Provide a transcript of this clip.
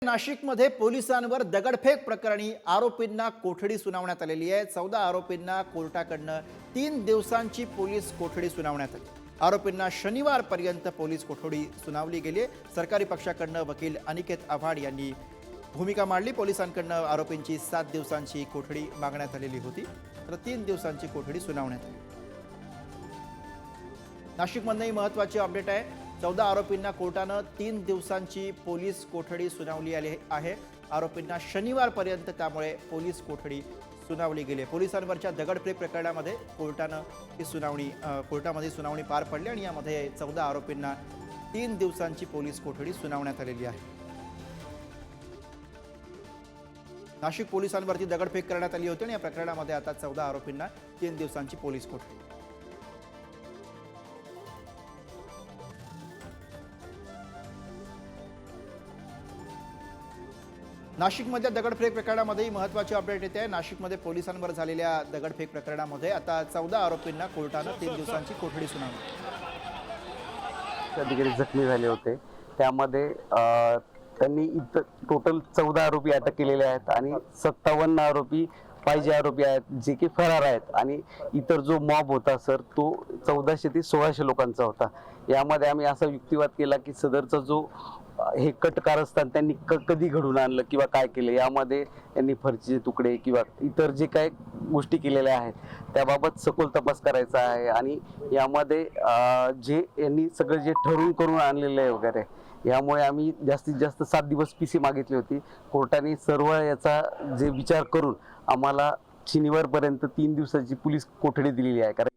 नाशिकमध्ये पोलिसांवर दगडफेक प्रकरणी आरोपींना कोठडी सुनावण्यात आलेली आहे। 14 आरोपींना कोर्टाकडनं 3 दिवसांची पोलीस कोठडी सुनावण्यात आली। आरोपींना शनिवारपर्यंत पोलीस कोठडी सुनावली गेली। सरकारी पक्षाकडनं वकील अनिकेत आव्हाड यांनी भूमिका मांडली। पोलिसांकडनं आरोपींची 7 दिवसांची कोठडी मागण्यात आलेली होती, तर 3 दिवसांची कोठडी सुनावण्यात आली। नाशिकमधनंही महत्त्वाची अपडेट आहे। 14 आरोपींना कोर्टानं 3 दिवसांची पोलीस कोठडी सुनावली आली आहे। आरोपींना शनिवारपर्यंत त्यामुळे पोलीस कोठडी सुनावली गेली। पोलिसांवरच्या दगडफेक प्रकरणामध्ये कोर्टामध्ये सुनावणी पार पडली आणि यामध्ये 14 आरोपींना 3 दिवसांची पोलीस कोठडी सुनावण्यात आलेली आहे। नाशिक पोलिसांवरती दगडफेक करण्यात आली होती आणि या प्रकरणामध्ये आता 14 आरोपींना 3 दिवसांची पोलीस कोठडी। नाशिकमध्ये दगडफेक प्रकरणामध्ये महत्त्वाची अपडेट येते आहे। नाशिकमध्ये पोलिसांवर झालेल्या दगडफेक प्रकरणामध्ये आता 14 आरोपींना कोर्टानं 3 दिवसांची कोठडी सुनावली। अधिकारी जखमी झाले होते, त्यामध्ये त्यांनी टोटल 14 आरोपी अटक केलेले आहेत आणि 57 आरोपी पाहिजे आरोपी आहेत, जे की फरार आहेत। आणि इतर जो मॉब होता सर, तो 1400 ते 1600 लोकांचा होता। यामध्ये आम्ही असा युक्तिवाद केला की सदरचा जो हे कट कारस्थान त्यांनी कधी घडून आणलं किंवा काय केलं, यामध्ये यांनी फरचीचे तुकडे किंवा इतर जे काही गोष्टी केलेल्या आहेत त्याबाबत सखोल तपास करायचा आहे। आणि यामध्ये जे यांनी सगळं जे ठरवून करून आणलेलं आहे वगैरे, यामुळे आम्ही जास्तीत जास्त 7 दिवस पीसी मागितली होती। कोर्टाने सर्व याचा जे विचार करून आम्हाला शनिवारपर्यंत 3 दिवसाची पोलीस कोठडी दिलेली आहे। कारण